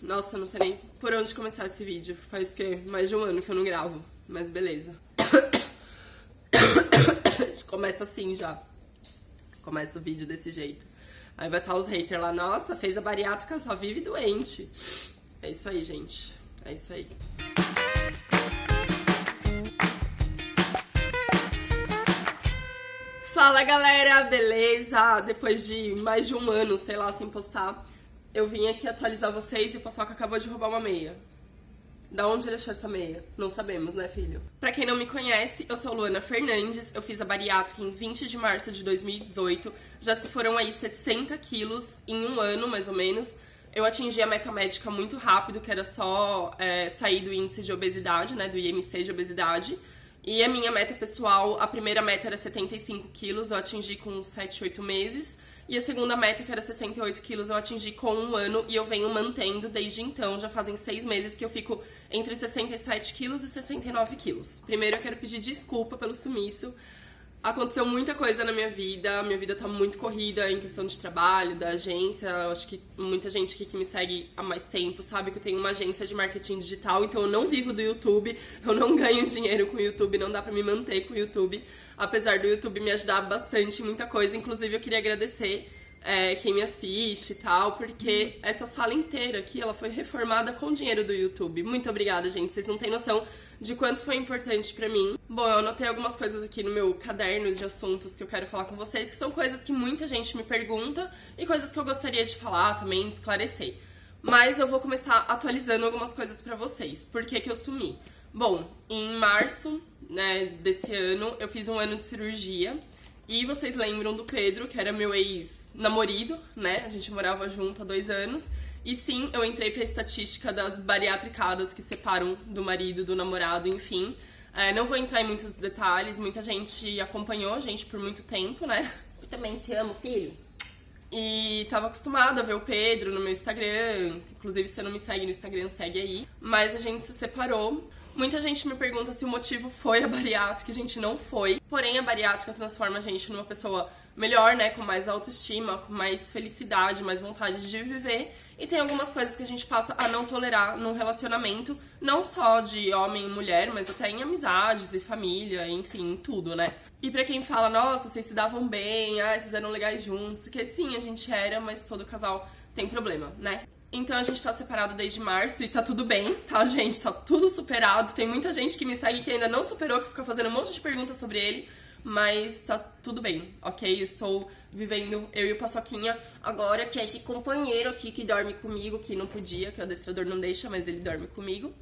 Nossa, não sei nem por onde começar esse vídeo. Faz que mais de um ano que eu não gravo, mas beleza. A gente começa assim já. Começa o vídeo desse jeito. Aí vai estar os haters lá, nossa, fez a bariátrica, só vive doente. É isso aí, gente. É isso aí. Fala, galera, beleza? Depois de mais de um ano, sei lá, sem postar, eu vim aqui atualizar vocês e o Paçoca acabou de roubar uma meia. Da onde ele achou essa meia? Não sabemos, né, filho? Pra quem não me conhece, eu sou Luana Fernandes, eu fiz a bariátrica em 20 de março de 2018, já se foram aí 60 quilos em um ano, mais ou menos. Eu atingi a meta médica muito rápido, que era só sair do índice de obesidade, né, do IMC de obesidade. E a minha meta pessoal, a primeira meta era 75 quilos, eu atingi com 7, 8 meses. E a segunda meta, que era 68 quilos, eu atingi com um ano e eu venho mantendo desde então. Já fazem 6 meses que eu fico entre 67 quilos e 69 quilos. Primeiro eu quero pedir desculpa pelo sumiço. Aconteceu muita coisa na minha vida tá muito corrida em questão de trabalho, da agência. Eu acho que muita gente aqui que me segue há mais tempo sabe que eu tenho uma agência de marketing digital, então eu não vivo do YouTube, eu não ganho dinheiro com o YouTube, não dá pra me manter com o YouTube, apesar do YouTube me ajudar bastante em muita coisa. Inclusive eu queria agradecer quem me assiste e tal, porque essa sala inteira aqui, ela foi reformada com dinheiro do YouTube. Muito obrigada, gente, vocês não têm noção de quanto foi importante pra mim. Bom, eu anotei algumas coisas aqui no meu caderno de assuntos que eu quero falar com vocês, que são coisas que muita gente me pergunta e coisas que eu gostaria de falar também, de esclarecer. Mas eu vou começar atualizando algumas coisas pra vocês. Por que que eu sumi? Bom, em março, né, desse ano, eu fiz um ano de cirurgia. E vocês lembram do Pedro, que era meu ex-namorado, né? A gente morava junto há 2 anos. E sim, eu entrei pra estatística das bariatricadas que separam do marido, do namorado, enfim. Não vou entrar em muitos detalhes, muita gente acompanhou a gente por muito tempo, né? Eu também te amo, filho. E tava acostumada a ver o Pedro no meu Instagram. Inclusive, se você não me segue no Instagram, segue aí. Mas a gente se separou. Muita gente me pergunta se o motivo foi a bariátrica, a gente não foi. Porém, a bariátrica transforma a gente numa pessoa melhor, né? Com mais autoestima, com mais felicidade, mais vontade de viver. E tem algumas coisas que a gente passa a não tolerar num relacionamento, não só de homem e mulher, mas até em amizades e família, enfim, tudo, né? E pra quem fala, nossa, vocês se davam bem, vocês eram legais juntos, porque sim, a gente era, mas todo casal tem problema, né? Então a gente tá separado desde março e tá tudo bem, tá, gente? Tá tudo superado. Tem muita gente que me segue que ainda não superou, que fica fazendo um monte de perguntas sobre ele, mas tá tudo bem, ok? Eu estou vivendo, eu e o Paçoquinha, agora que é esse companheiro aqui que dorme comigo, que não podia, que o adestrador não deixa, mas ele dorme comigo.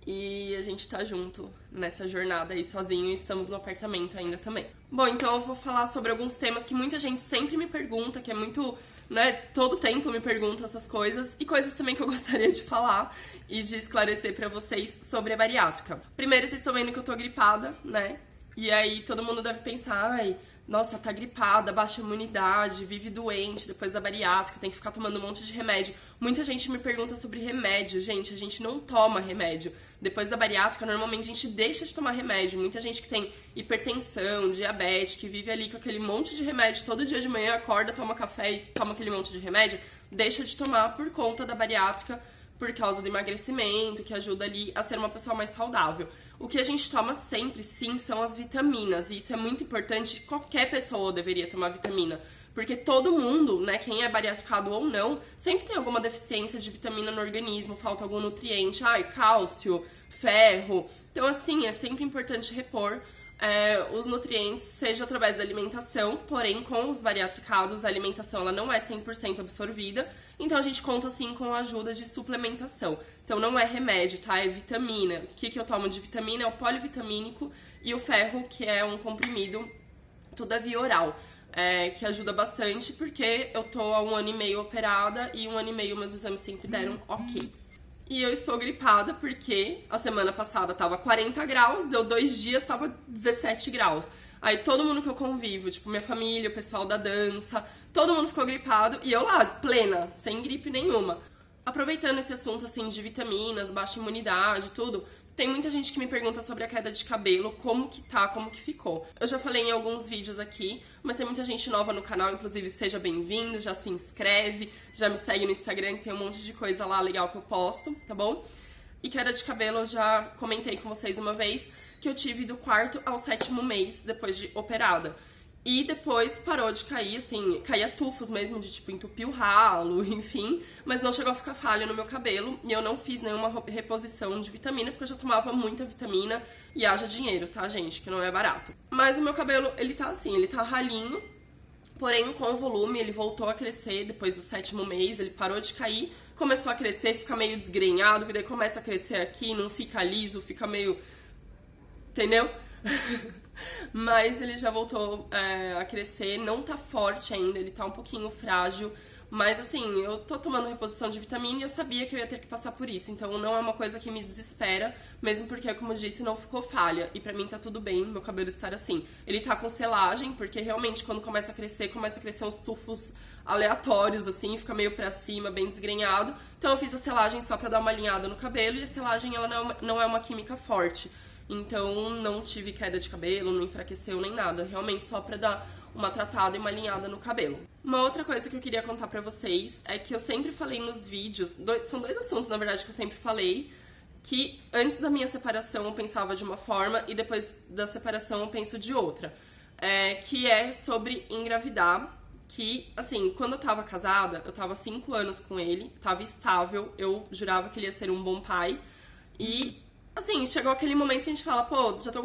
E a gente tá junto nessa jornada aí sozinho e estamos no apartamento ainda também. Bom, então eu vou falar sobre alguns temas que muita gente sempre me pergunta, que é muito, né, todo tempo me pergunta essas coisas, e coisas também que eu gostaria de falar e de esclarecer pra vocês sobre a bariátrica. Primeiro, vocês estão vendo que eu tô gripada, né? E aí todo mundo deve pensar, ai, nossa, tá gripada, baixa imunidade, vive doente depois da bariátrica, tem que ficar tomando um monte de remédio. Muita gente me pergunta sobre remédio. Gente, a gente não toma remédio. Depois da bariátrica, normalmente a gente deixa de tomar remédio. Muita gente que tem hipertensão, diabetes, que vive ali com aquele monte de remédio, todo dia de manhã acorda, toma café e toma aquele monte de remédio, deixa de tomar por conta da bariátrica, por causa do emagrecimento, que ajuda ali a ser uma pessoa mais saudável. O que a gente toma sempre, sim, são as vitaminas. E isso é muito importante, qualquer pessoa deveria tomar vitamina. Porque todo mundo, né, quem é bariatricado ou não, sempre tem alguma deficiência de vitamina no organismo, falta algum nutriente, cálcio, ferro. Então, assim, é sempre importante repor os nutrientes, seja através da alimentação, porém, com os bariatricados, a alimentação ela não é 100% absorvida, então a gente conta, sim, com a ajuda de suplementação. Então, não é remédio, tá? É vitamina. O que eu tomo de vitamina é o polivitamínico e o ferro, que é um comprimido, tudo é via oral. Que ajuda bastante, porque eu tô há 1 ano e meio operada e 1 ano e meio meus exames sempre deram ok. E eu estou gripada porque a semana passada tava 40 graus, deu 2 dias, tava 17 graus. Aí todo mundo que eu convivo, tipo minha família, o pessoal da dança, todo mundo ficou gripado e eu lá, plena, sem gripe nenhuma. Aproveitando esse assunto assim de vitaminas, baixa imunidade, tudo, Tem muita gente que me pergunta sobre a queda de cabelo, como que tá, como que ficou. Eu já falei em alguns vídeos aqui, mas tem muita gente nova no canal, inclusive seja bem-vindo, já se inscreve, já me segue no Instagram, que tem um monte de coisa lá legal que eu posto, tá bom? E queda de cabelo, eu já comentei com vocês uma vez que eu tive do 4º ao 7º mês depois de operada. E depois parou de cair, assim, caía tufos mesmo, de tipo entupir o ralo, enfim. Mas não chegou a ficar falha no meu cabelo. E eu não fiz nenhuma reposição de vitamina, porque eu já tomava muita vitamina. E haja dinheiro, tá, gente? Que não é barato. Mas o meu cabelo, ele tá assim, ele tá ralinho. Porém, com o volume, ele voltou a crescer depois do 7º mês. Ele parou de cair, começou a crescer, fica meio desgrenhado. E daí começa a crescer aqui, não fica liso, fica meio... Entendeu? Mas ele já voltou a crescer, não tá forte ainda, ele tá um pouquinho frágil. Mas assim, eu tô tomando reposição de vitamina e eu sabia que eu ia ter que passar por isso. Então não é uma coisa que me desespera, mesmo porque, como eu disse, não ficou falha. E pra mim tá tudo bem, meu cabelo estar assim. Ele tá com selagem, porque realmente quando começa a crescer uns tufos aleatórios, assim, fica meio pra cima, bem desgrenhado. Então eu fiz a selagem só pra dar uma alinhada no cabelo, e a selagem ela não é uma química forte. Então não tive queda de cabelo, não enfraqueceu nem nada, realmente só pra dar uma tratada e uma alinhada no cabelo. Uma outra coisa que eu queria contar pra vocês é que eu sempre falei nos vídeos, são dois assuntos na verdade que eu sempre falei, que antes da minha separação eu pensava de uma forma e depois da separação eu penso de outra, que é sobre engravidar. Que, assim, quando eu tava casada, eu tava 5 anos com ele, tava estável, eu jurava que ele ia ser um bom pai e... Assim, chegou aquele momento que a gente fala, pô, já tô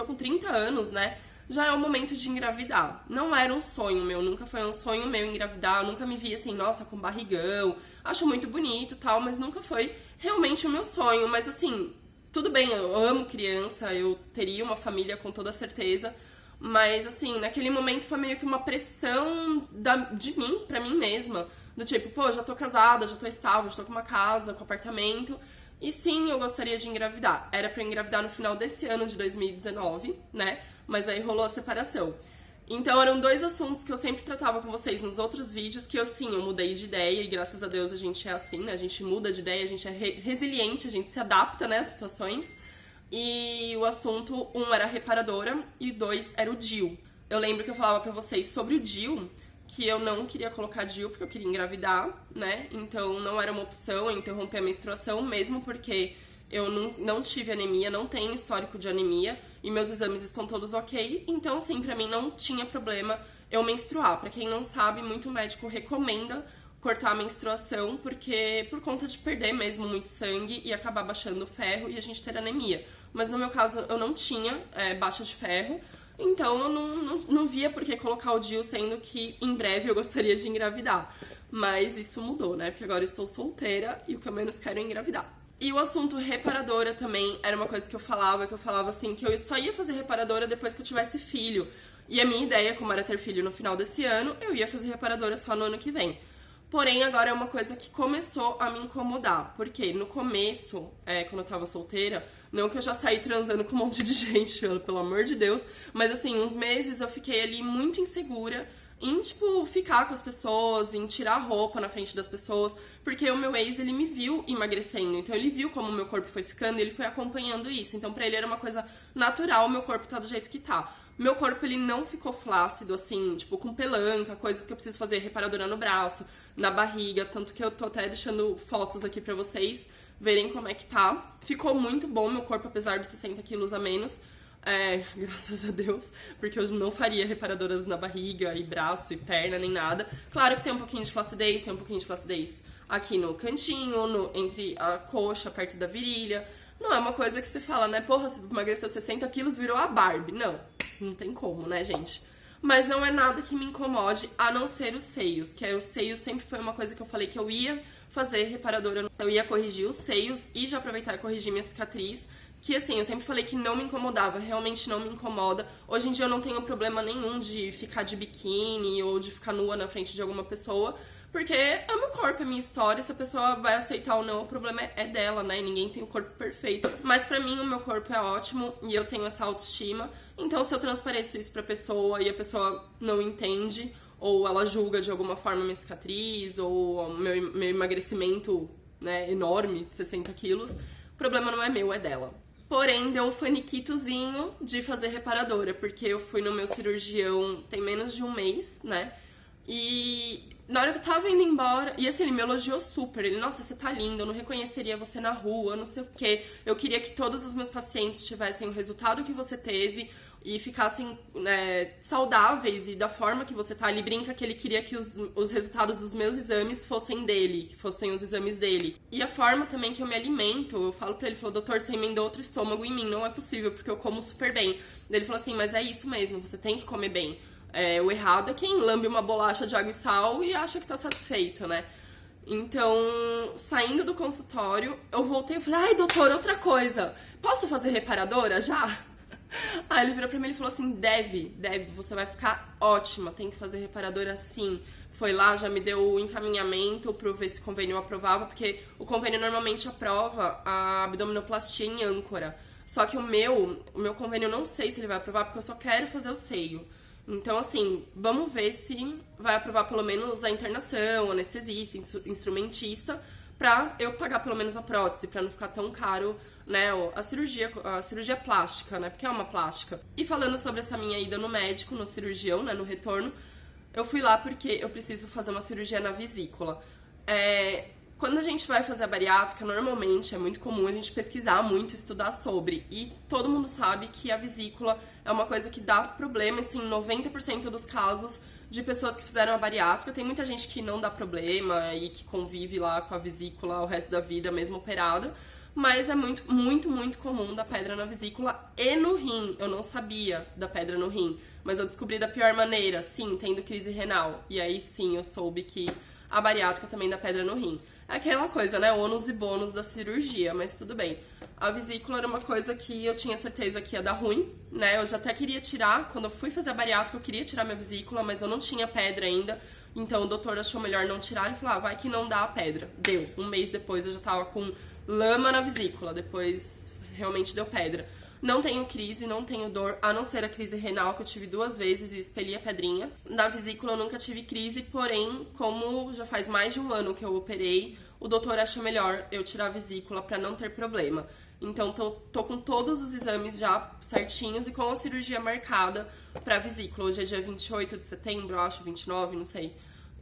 com 30 anos, né? Já é o momento de engravidar. Não era um sonho meu, nunca foi um sonho meu engravidar, eu nunca me via assim, nossa, com barrigão, acho muito bonito e tal, mas nunca foi realmente o meu sonho. Mas assim, tudo bem, eu amo criança, eu teria uma família com toda certeza, mas assim, naquele momento foi meio que uma pressão de mim, pra mim mesma, do tipo, pô, já tô casada, já tô estável, já tô com uma casa, com apartamento... E sim, eu gostaria de engravidar. Era pra eu engravidar no final desse ano de 2019, né? Mas aí rolou a separação. Então eram dois assuntos que eu sempre tratava com vocês nos outros vídeos, que eu mudei de ideia e graças a Deus a gente é assim, né? A gente muda de ideia, a gente é resiliente, a gente se adapta, né, às situações. E o assunto, um era a reparadora e 2 era o DIU. Eu lembro que eu falava pra vocês sobre o DIU, que eu não queria colocar DIU porque eu queria engravidar, né? Então não era uma opção eu interromper a menstruação, mesmo porque eu não tive anemia, não tenho histórico de anemia e meus exames estão todos ok. Então, assim, pra mim não tinha problema eu menstruar. Pra quem não sabe, muito médico recomenda cortar a menstruação porque por conta de perder mesmo muito sangue e acabar baixando o ferro e a gente ter anemia. Mas no meu caso eu não tinha baixa de ferro. Então eu não via por que colocar o DIU, sendo que em breve eu gostaria de engravidar. Mas isso mudou, né? Porque agora eu estou solteira e o que eu menos quero é engravidar. E o assunto reparadora também era uma coisa que eu falava assim, que eu só ia fazer reparadora depois que eu tivesse filho. E a minha ideia, como era ter filho no final desse ano, eu ia fazer reparadora só no ano que vem. Porém, agora é uma coisa que começou a me incomodar. Porque no começo, quando eu tava solteira, não que eu já saí transando com um monte de gente, pelo amor de Deus, mas assim, uns meses eu fiquei ali muito insegura em, tipo, ficar com as pessoas, em tirar a roupa na frente das pessoas, porque o meu ex, ele me viu emagrecendo, então ele viu como o meu corpo foi ficando e ele foi acompanhando isso. Então pra ele era uma coisa natural o meu corpo tá do jeito que tá. Meu corpo, ele não ficou flácido, assim, tipo, com pelanca, coisas que eu preciso fazer reparadora no braço, na barriga, tanto que eu tô até deixando fotos aqui pra vocês verem como é que tá. Ficou muito bom meu corpo, apesar de 60 quilos a menos, graças a Deus, porque eu não faria reparadoras na barriga e braço e perna, nem nada. Claro que tem um pouquinho de flacidez, aqui no cantinho, entre a coxa, perto da virilha. Não é uma coisa que você fala, né, porra, você emagreceu 60 quilos, virou a Barbie. Não tem como, né, gente? Mas não é nada que me incomode, a não ser os seios, que os seios sempre foi uma coisa que eu falei que eu ia fazer reparadora, eu ia corrigir os seios e já aproveitar e corrigir minha cicatriz, que assim, eu sempre falei que não me incomodava, realmente não me incomoda. Hoje em dia eu não tenho problema nenhum de ficar de biquíni ou de ficar nua na frente de alguma pessoa, porque é meu corpo, é minha história, se a pessoa vai aceitar ou não, o problema é dela, né? E ninguém tem o corpo perfeito. Mas pra mim, o meu corpo é ótimo e eu tenho essa autoestima. Então, se eu transpareço isso pra pessoa e a pessoa não entende, ou ela julga de alguma forma minha cicatriz, ou meu emagrecimento, né, enorme, de 60 quilos, O problema não é meu, é dela. Porém, deu um faniquitozinho de fazer reparadora, porque eu fui no meu cirurgião tem menos de um mês, né? E na hora que eu tava indo embora, e assim, ele me elogiou super. Ele, nossa, você tá linda, eu não reconheceria você na rua, não sei o quê. Eu queria que todos os meus pacientes tivessem o resultado que você teve e ficassem, né, saudáveis e da forma que você tá. Ele brinca que ele queria que os resultados dos meus exames fossem dele, que fossem os exames dele. E a forma também que eu me alimento, eu falo pra ele, falou, doutor, você emendou outro estômago em mim, não é possível, porque eu como super bem. Daí ele falou assim, mas é isso mesmo, você tem que comer bem. O errado é quem lambe uma bolacha de água e sal e acha que tá satisfeito, né? Então, saindo do consultório, eu voltei e falei, ai, doutor, outra coisa, posso fazer reparadora já? Aí ele virou pra mim e falou assim, deve, você vai ficar ótima, tem que fazer reparadora sim. Foi lá, já me deu o encaminhamento pra ver se o convênio aprovava, porque o convênio normalmente aprova a abdominoplastia em âncora. Só que o meu convênio eu não sei se ele vai aprovar, porque eu só quero fazer o seio. Então, assim, vamos ver se vai aprovar pelo menos a internação, anestesista, instrumentista, pra eu pagar pelo menos a prótese, pra não ficar tão caro, né, a cirurgia plástica, né, porque é uma plástica. E falando sobre essa minha ida no médico, no cirurgião, né, no retorno, eu fui lá porque eu preciso fazer uma cirurgia na vesícula. Quando a gente vai fazer a bariátrica, normalmente é muito comum a gente pesquisar muito, estudar sobre. E todo mundo sabe que a vesícula é uma coisa que dá problema, assim, em 90% dos casos de pessoas que fizeram a bariátrica. Tem muita gente que não dá problema e que convive lá com a vesícula o resto da vida, mesmo operada. Mas é muito, muito, muito comum da pedra na vesícula e no rim. Eu não sabia da pedra no rim, mas eu descobri da pior maneira, sim, tendo crise renal. E aí sim eu soube que a bariátrica também dá pedra no rim. É aquela coisa, né? Ônus e bônus da cirurgia, mas tudo bem. A vesícula era uma coisa que eu tinha certeza que ia dar ruim, né? Eu já até queria tirar, quando eu fui fazer a bariátrica, eu queria tirar minha vesícula, mas eu não tinha pedra ainda. Então o doutor achou melhor não tirar e falou, vai que não dá a pedra. Deu. Um mês depois eu já tava com lama na vesícula, depois realmente deu pedra. Não tenho crise, não tenho dor, a não ser a crise renal que eu tive 2 vezes e expeli a pedrinha. Da vesícula eu nunca tive crise, porém, como já faz mais de 1 ano que eu operei, o doutor acha melhor eu tirar a vesícula pra não ter problema. Então tô com todos os exames já certinhos e com a cirurgia marcada pra vesícula. Hoje é dia 28 de setembro, eu acho, 29, não sei.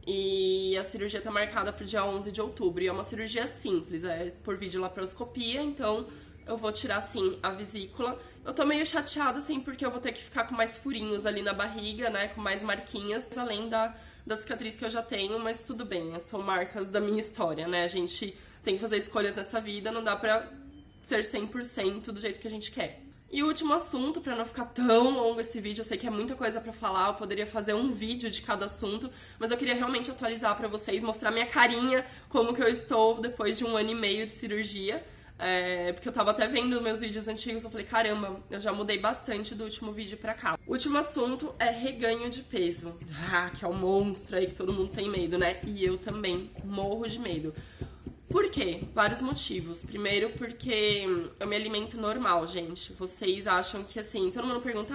E a cirurgia tá marcada pro dia 11 de outubro. E é uma cirurgia simples, é por videolaparoscopia, então eu vou tirar, sim, a vesícula. Eu tô meio chateada, assim, porque eu vou ter que ficar com mais furinhos ali na barriga, né, com mais marquinhas, além da cicatriz que eu já tenho, mas tudo bem, são marcas da minha história, né, a gente tem que fazer escolhas nessa vida, não dá pra ser 100% do jeito que a gente quer. E o último assunto, pra não ficar tão longo esse vídeo, eu sei que é muita coisa pra falar, eu poderia fazer um vídeo de cada assunto, mas eu queria realmente atualizar pra vocês, mostrar minha carinha, como que eu estou depois de 1 ano e meio de cirurgia. Porque eu tava até vendo meus vídeos antigos, eu falei, caramba, eu já mudei bastante do último vídeo pra cá. O último assunto é reganho de peso. Que é o monstro aí que todo mundo tem medo, né? E eu também morro de medo. Por quê? Vários motivos. Primeiro, porque eu me alimento normal, gente. Vocês acham que, assim, todo mundo pergunta,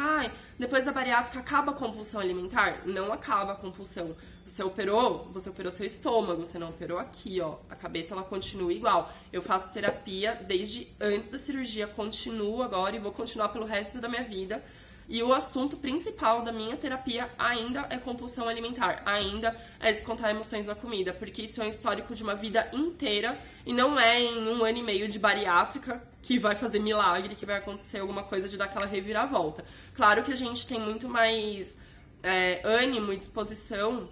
depois da bariátrica acaba a compulsão alimentar? Não acaba a compulsão. Você operou seu estômago, você não operou aqui, ó. A cabeça, ela continua igual. Eu faço terapia desde antes da cirurgia, continuo agora e vou continuar pelo resto da minha vida. E o assunto principal da minha terapia ainda é compulsão alimentar, ainda é descontar emoções na comida, porque isso é um histórico de uma vida inteira e não é em 1 ano e meio de bariátrica que vai fazer milagre, que vai acontecer alguma coisa de dar aquela reviravolta. Claro que a gente tem muito mais ânimo e disposição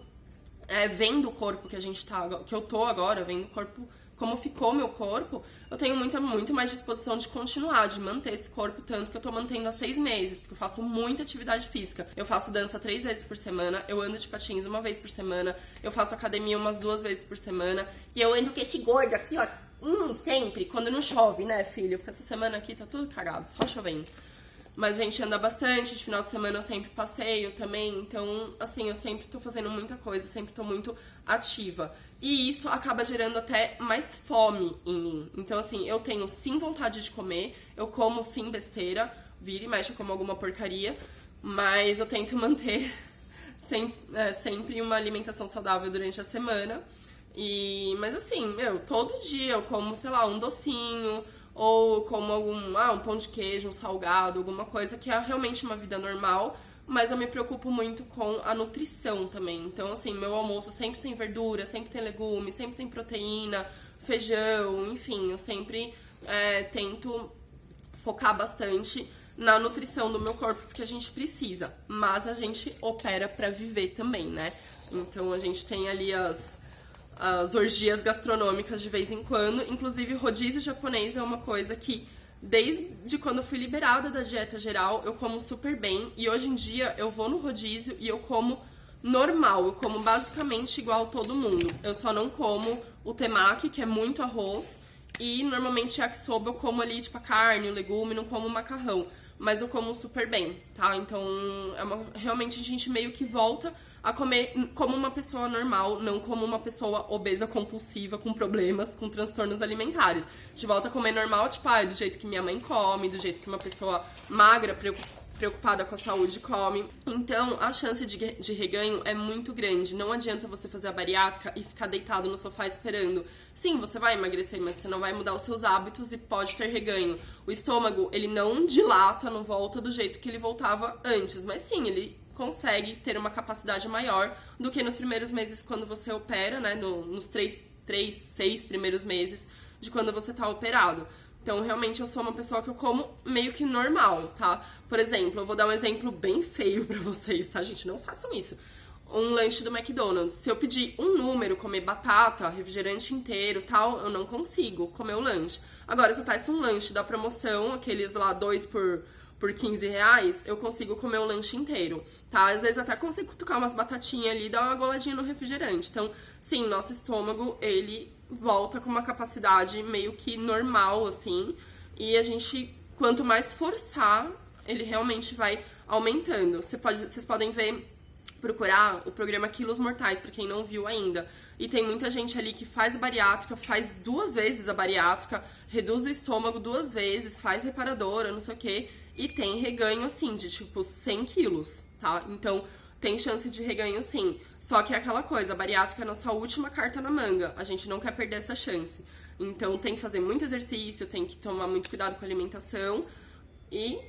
vendo o corpo que eu tô agora, vendo o corpo, como ficou meu corpo, eu tenho muito mais disposição de continuar, de manter esse corpo, tanto que eu tô mantendo há 6 meses, porque eu faço muita atividade física. Eu faço dança 3 vezes por semana, eu ando de patins 1 vez por semana, eu faço academia umas 2 vezes por semana, e eu ando com esse gordo aqui, ó, sempre, quando não chove, né, filho? Porque essa semana aqui tá tudo cagado, só chovendo. Mas a gente anda bastante, de final de semana eu sempre passeio também, então, assim, eu sempre tô fazendo muita coisa, sempre tô muito ativa. E isso acaba gerando até mais fome em mim. Então, assim, eu tenho sim vontade de comer, eu como sim besteira, vira e mexe eu como alguma porcaria, mas eu tento manter sempre uma alimentação saudável durante a semana. Mas assim, todo dia eu como, sei lá, um docinho, ou como um pão de queijo, um salgado, alguma coisa que é realmente uma vida normal, mas eu me preocupo muito com a nutrição também. Então, assim, meu almoço sempre tem verdura, sempre tem legume, sempre tem proteína, feijão, enfim, eu sempre tento focar bastante na nutrição do meu corpo, porque a gente precisa, mas a gente opera pra viver também, né? Então a gente tem ali as orgias gastronômicas de vez em quando, inclusive rodízio japonês é uma coisa que desde quando eu fui liberada da dieta geral, eu como super bem, e hoje em dia eu vou no rodízio e eu como normal, eu como basicamente igual todo mundo. Eu só não como o temaki, que é muito arroz, e normalmente yakisoba eu como ali tipo a carne, o legume, não como o macarrão. Mas eu como super bem, tá? Então, realmente a gente meio que volta a comer como uma pessoa normal, não como uma pessoa obesa compulsiva, com problemas, com transtornos alimentares. A gente volta a comer normal, tipo, do jeito que minha mãe come, do jeito que uma pessoa magra, preocupada com a saúde come. Então, a chance de reganho é muito grande. Não adianta você fazer a bariátrica e ficar deitado no sofá esperando. Sim, você vai emagrecer, mas você não vai mudar os seus hábitos e pode ter reganho. O estômago, ele não dilata, não volta do jeito que ele voltava antes, mas sim, ele consegue ter uma capacidade maior do que nos primeiros meses quando você opera, né, nos 6 primeiros meses de quando você tá operado. Então, realmente, eu sou uma pessoa que eu como meio que normal, tá? Por exemplo, eu vou dar um exemplo bem feio pra vocês, tá, gente? Não façam isso. Um lanche do McDonald's. Se eu pedir um número, comer batata, refrigerante inteiro, tal, eu não consigo comer o lanche. Agora, se eu peço um lanche da promoção, aqueles lá 2 por 15 reais, eu consigo comer o lanche inteiro, tá? Às vezes até consigo tocar umas batatinhas ali e dar uma goladinha no refrigerante. Então, sim, nosso estômago, ele volta com uma capacidade meio que normal, assim, e a gente, quanto mais forçar, ele realmente vai aumentando. Vocês podem procurar o programa Quilos Mortais, pra quem não viu ainda. E tem muita gente ali que faz a bariátrica, faz 2 vezes a bariátrica, reduz o estômago 2 vezes, faz reparadora, não sei o quê, e tem reganho, assim, de tipo 100 quilos, tá? Então, tem chance de reganho, sim. Só que é aquela coisa, a bariátrica é a nossa última carta na manga. A gente não quer perder essa chance. Então, tem que fazer muito exercício, tem que tomar muito cuidado com a alimentação e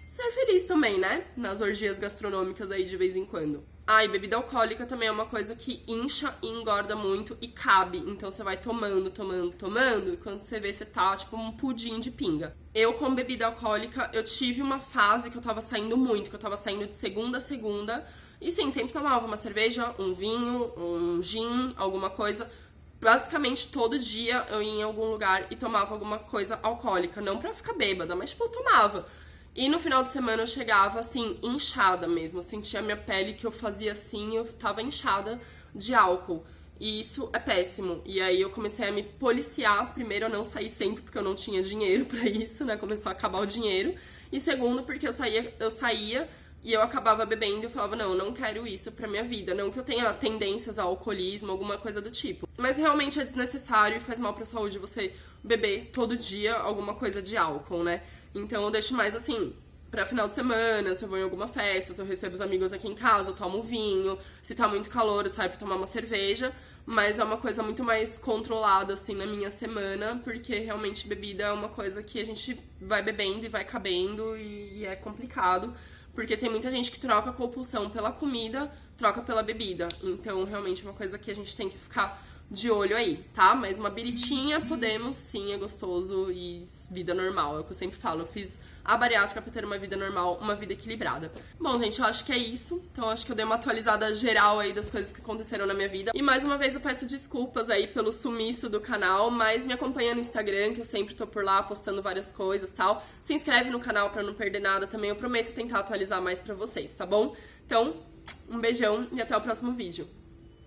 ser feliz também, né? Nas orgias gastronômicas aí de vez em quando. E bebida alcoólica também é uma coisa que incha e engorda muito e cabe. Então você vai tomando, e quando você vê, você tá tipo um pudim de pinga. Eu, com bebida alcoólica, eu tive uma fase que eu tava saindo muito, que eu tava saindo de segunda a segunda. E sim, sempre tomava uma cerveja, um vinho, um gin, alguma coisa. Basicamente, todo dia eu ia em algum lugar e tomava alguma coisa alcoólica. Não pra ficar bêbada, mas tipo, eu tomava. E no final de semana eu chegava, assim, inchada mesmo. Eu sentia a minha pele que eu fazia assim, eu tava inchada de álcool. E isso é péssimo. E aí eu comecei a me policiar. Primeiro, eu não saí sempre porque eu não tinha dinheiro pra isso, né? Começou a acabar o dinheiro. E segundo, porque eu saía e eu acabava bebendo e eu falava, não, eu não quero isso pra minha vida. Não que eu tenha tendências ao alcoolismo, alguma coisa do tipo. Mas realmente é desnecessário e faz mal pra saúde você beber todo dia alguma coisa de álcool, né? Então eu deixo mais assim, pra final de semana, se eu vou em alguma festa, se eu recebo os amigos aqui em casa, eu tomo vinho. Se tá muito calor, eu saio pra tomar uma cerveja. Mas é uma coisa muito mais controlada, assim, na minha semana, porque realmente bebida é uma coisa que a gente vai bebendo e vai cabendo e é complicado. Porque tem muita gente que troca a compulsão pela comida, troca pela bebida. Então, realmente, é uma coisa que a gente tem que ficar de olho aí, tá? Mas uma biritinha podemos, sim, é gostoso e vida normal. É o que eu sempre falo, eu fiz a bariátrica pra ter uma vida normal, uma vida equilibrada. Bom, gente, eu acho que é isso. Então, eu acho que eu dei uma atualizada geral aí das coisas que aconteceram na minha vida. E mais uma vez eu peço desculpas aí pelo sumiço do canal, mas me acompanha no Instagram, que eu sempre tô por lá postando várias coisas e tal. Se inscreve no canal pra não perder nada também. Eu prometo tentar atualizar mais pra vocês, tá bom? Então, um beijão e até o próximo vídeo.